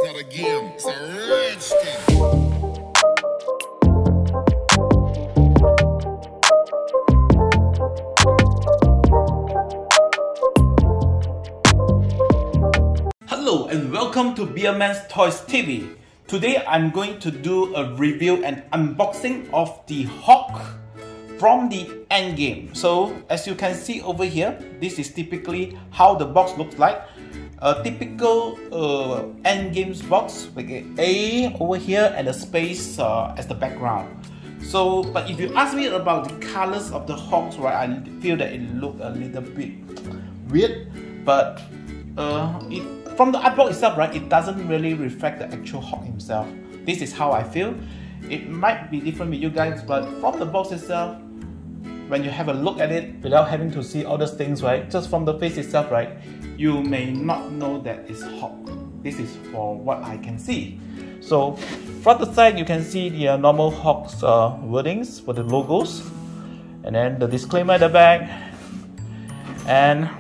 It's not a game, it's a rich thing. Hello and welcome to Beaman ToysTV. Today I'm going to do a review and unboxing of the Hulk from the Endgame. So as you can see over here, this is typically how the box looks like. A typical Endgame's box with an A over here and a space as the background. So, but if you ask me about the colors of the Hulks, right, I feel that it looked a little bit weird, but from the artwork itself, right, it doesn't really reflect the actual Hulk himself. This is how I feel. It might be different with you guys, but from the box itself, when you have a look at it without having to see all those things, right, just from the face itself, right, you may not know that it's Hulk. This is for what I can see. So from the side, you can see the normal Hulk's wordings for the logos, and then the disclaimer at the back. And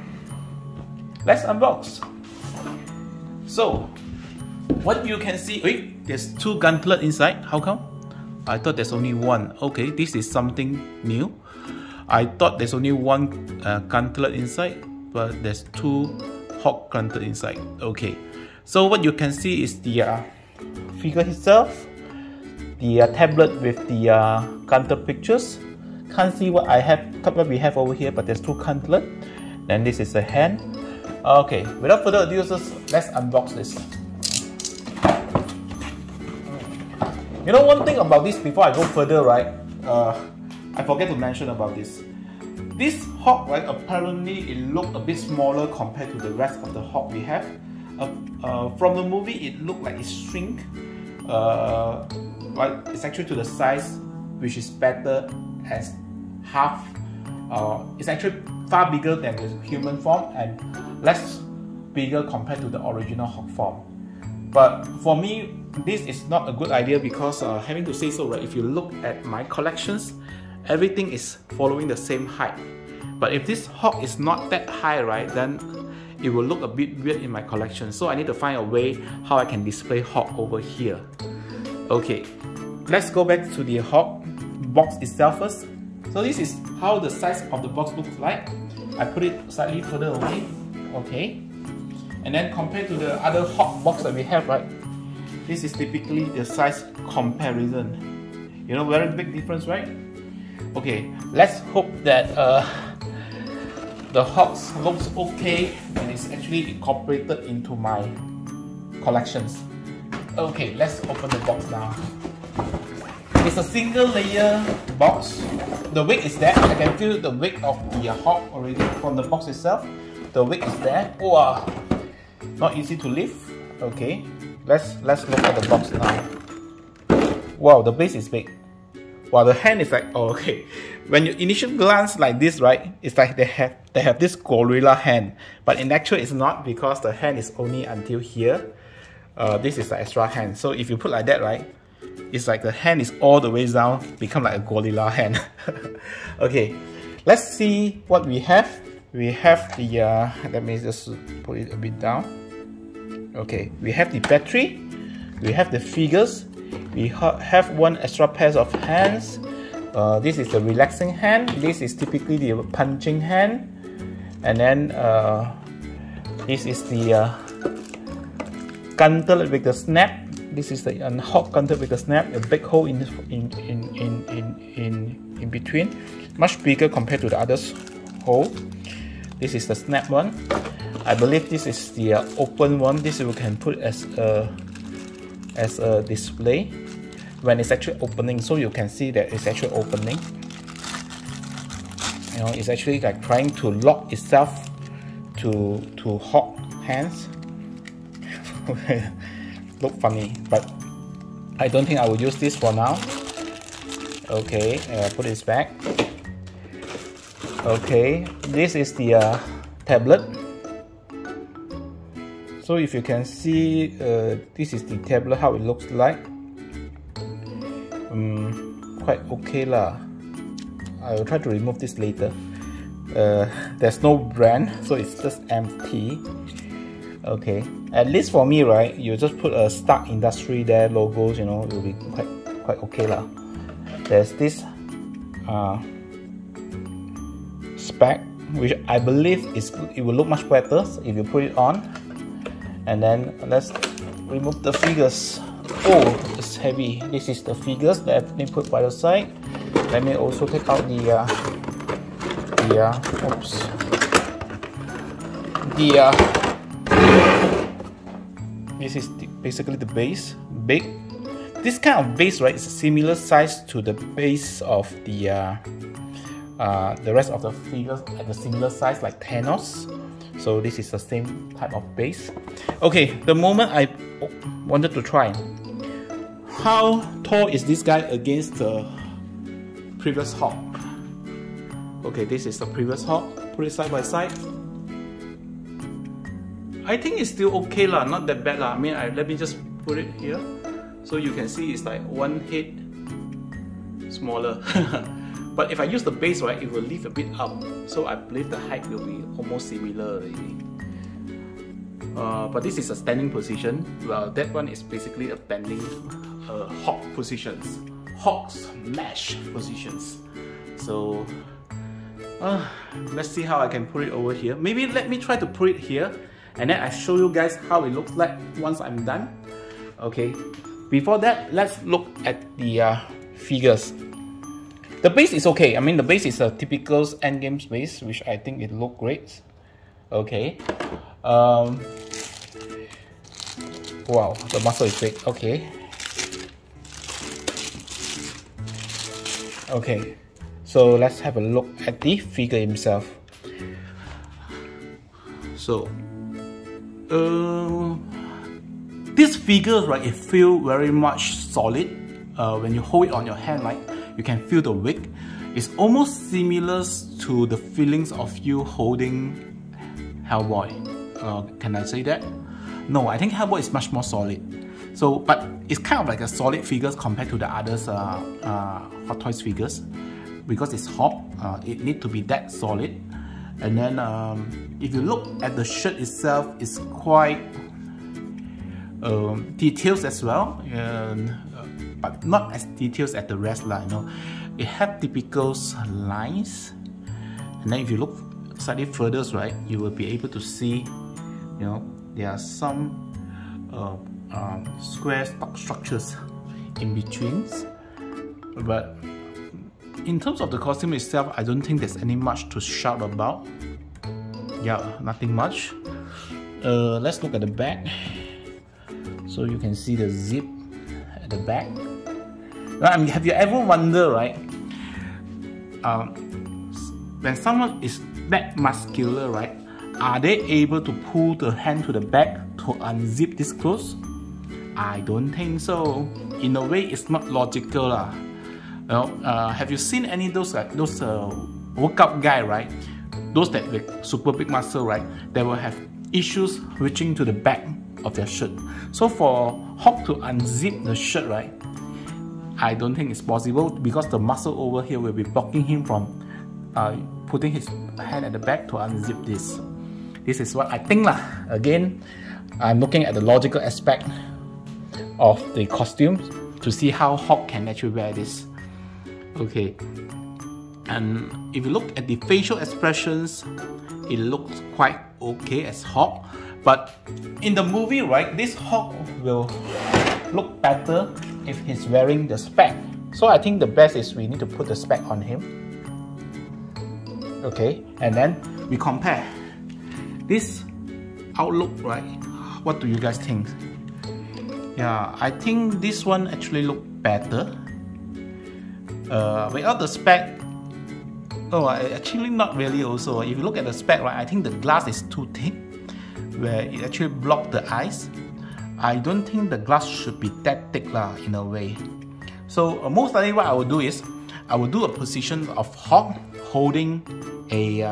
let's unbox. So what you can see, wait, there's two gauntlets inside. How come? I thought there's only one. Okay, this is something new. I thought there's only one gauntlet inside, but there's two Hulk gauntlet inside. Okay, so what you can see is the figure itself, the tablet with the gauntlet pictures. Can't see what we have over here, but there's two gauntlet. Then this is a hand. Okay, without further ado, let's unbox this. You know, one thing about this before I go further, right? I forget to mention about this. This Hulk, right, apparently it looked a bit smaller compared to the rest of the Hulk we have. From the movie, it looked like it shrink. But it's actually to the size, which is better as half. It's actually far bigger than the human form and less bigger compared to the original Hulk form. But for me, this is not a good idea because having to say so, right, if you look at my collections, everything is following the same height. But if this Hulk is not that high, right, then it will look a bit weird in my collection. So I need to find a way how I can display Hulk over here. Okay, let's go back to the Hulk box itself first. So this is how the size of the box looks like. I put it slightly further away. Okay, and then compared to the other Hulk box that we have, right, this is typically the size comparison. You know, very big difference, right? Okay, let's hope that the Hulk looks okay and it's actually incorporated into my collections. Okay, let's open the box now. It's a single layer box. The wick is there. I can feel the wick of the Hulk already from the box itself. The wick is there. Wow, not easy to lift. Okay, let's look at the box now. Wow, the base is big. Wow, the hand is like, oh, okay. When you initial glance like this, right, it's like they have this gorilla hand, but in actual it's not because the hand is only until here. This is the extra hand. So if you put like that, right, it's like the hand is all the way down, become like a gorilla hand. Okay, let's see what we have. We have the let me just put it a bit down. Okay, we have the battery, we have the figures, we have one extra pair of hands. This is the relaxing hand, this is typically the punching hand, and then this is the gauntlet with the snap. This is the Hulk gauntlet with the snap, a big hole in between, much bigger compared to the others hole. This is the snap one. I believe this is the open one. This we can put as a display when it's actually opening, so you can see that it's actually opening. You know, it's actually like trying to lock itself to Hulk hands. Look funny, but I don't think I will use this for now. Okay, put this back. Okay, this is the tablet. So if you can see, this is the tablet, how it looks like. Quite okay lah. I will try to remove this later. There's no brand, so it's just empty. Okay, at least for me, right, you just put a Stark Industry there, logos, you know, it will be quite okay lah. There's this spec, which I believe it will look much better if you put it on. And then let's remove the figures. Oh, it's heavy. This is the figures that I've been put by the side. Let me also take out this is basically the base. Big. This kind of base, right, is a similar size to the base of the rest of the figures at the similar size, like Thanos. So this is the same type of base. Okay, the moment I wanted to try, how tall is this guy against the previous Hulk? Okay, this is the previous Hulk. Put it side by side. I think it's still okay lah, not that bad lah. I mean, let me just put it here, so you can see it's like one head smaller. But if I use the base, right, it will lift a bit up, so I believe the height will be almost similar already. But this is a standing position. Well, that one is basically a bending Hulk positions, Hulk smash positions. So let's see how I can put it over here. Maybe let me try to put it here, and then I show you guys how it looks like once I'm done. Okay, before that, let's look at the figures. The base is okay. I mean, the base is a typical Endgame base, which I think it looked great. Okay. Wow, the muscle is big. Okay. Okay. So let's have a look at the figure himself. So, this figure, right, it feels very much solid. When you hold it on your hand, right, you can feel the weight. It's almost similar to the feelings of you holding Hellboy. Can I say that? No, I think Hellboy is much more solid. So, but it's kind of like a solid figures compared to the others Hot Toys figures, because it's Hulk. It needs to be that solid. And then if you look at the shirt itself, it's quite details as well, but not as details as the rest, you know. It has typical lines, and then if you look slightly further, right, you will be able to see, you know, there are some square stock structures in between. But in terms of the costume itself, I don't think there's any much to shout about. Yeah, nothing much. Let's look at the back. So you can see the zip at the back. Now, have you ever wondered, right, when someone is that muscular, right, are they able to pull the hand to the back to unzip this clothes? I don't think so. In a way, it's not logical lah. You know, have you seen any of those workout guy, right? Those that with super big muscle, right? They will have issues reaching to the back of their shirt. So for Hulk to unzip the shirt, right, I don't think it's possible, because the muscle over here will be blocking him from putting his hand at the back to unzip this. This is what I think lah. Again, I'm looking at the logical aspect of the costumes to see how Hulk can actually wear this. Okay, and if you look at the facial expressions, it looks quite okay as Hulk. But in the movie, right, this Hulk will look better if he's wearing the spec. So I think the best is we need to put the spec on him. Okay, and then we compare this outlook, right? What do you guys think? Yeah, I think this one actually look better. Without the spec, oh, actually not really also. If you look at the spec, right, I think the glass is too thick, where it actually blocks the eyes. I don't think the glass should be that thick lah, in a way. So most likely what I will do is, I will do a position of Hulk holding a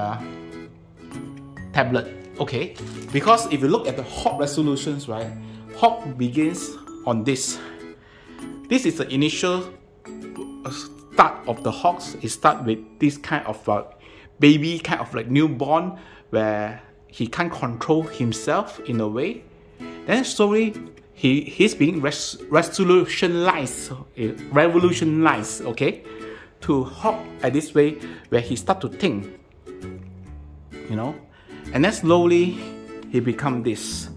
tablet. Okay, because if you look at the Hulk resolutions, right, Hulk begins on this. This is the initial start of the Hulk. It starts with this kind of baby, kind of like newborn, where he can't control himself in a way. Then slowly he's being revolutionized, okay, to Hawk at this way where he start to think, you know, and then slowly he become this,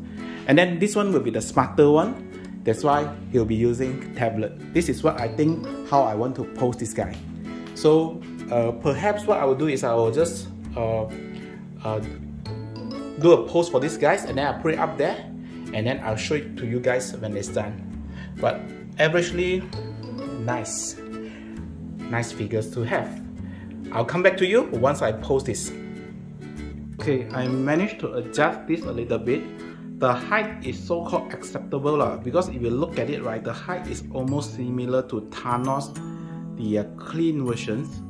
and then this one will be the smarter one. That's why he'll be using tablet. This is what I think how I want to post this guy. So perhaps what I will do is I will just do a post for these guys, and then I'll put it up there, and then I'll show it to you guys when it's done. But averagely, nice figures to have. I'll come back to you once I post this. Okay, I managed to adjust this a little bit. The height is so-called acceptable because if you look at it, right, the height is almost similar to Thanos, the clean versions,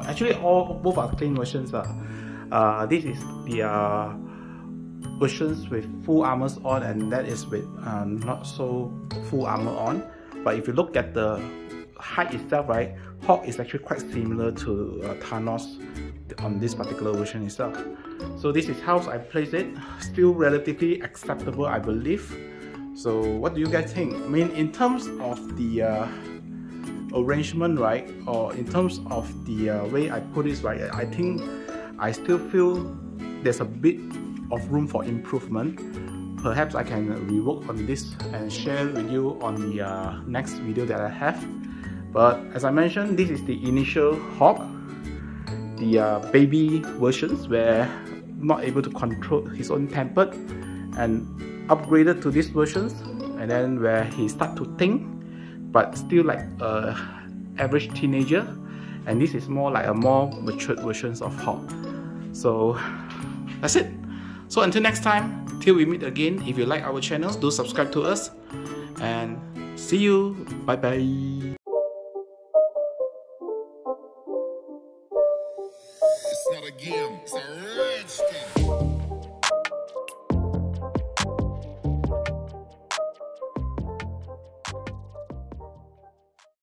actually both are clean versions. This is the versions with full armors on, and that is with not so full armor on. But if you look at the height itself, right, Hawk is actually quite similar to Thanos on this particular version itself. So this is how I place it. Still relatively acceptable, I believe. So what do you guys think? I mean, in terms of the arrangement, right, or in terms of the way I put this, right, I think I still feel there's a bit of room for improvement. Perhaps I can rework on this and share with you on the next video that I have. But as I mentioned, this is the initial Hawk, the baby versions where not able to control his own temper, and upgraded to these versions, and then where he start to think, but still like a average teenager, and this is more like a more matured versions of Hawk. So that's it. So until next time, till we meet again, if you like our channels, do subscribe to us, and see you. Bye bye. It's not a game, it's a rich thing.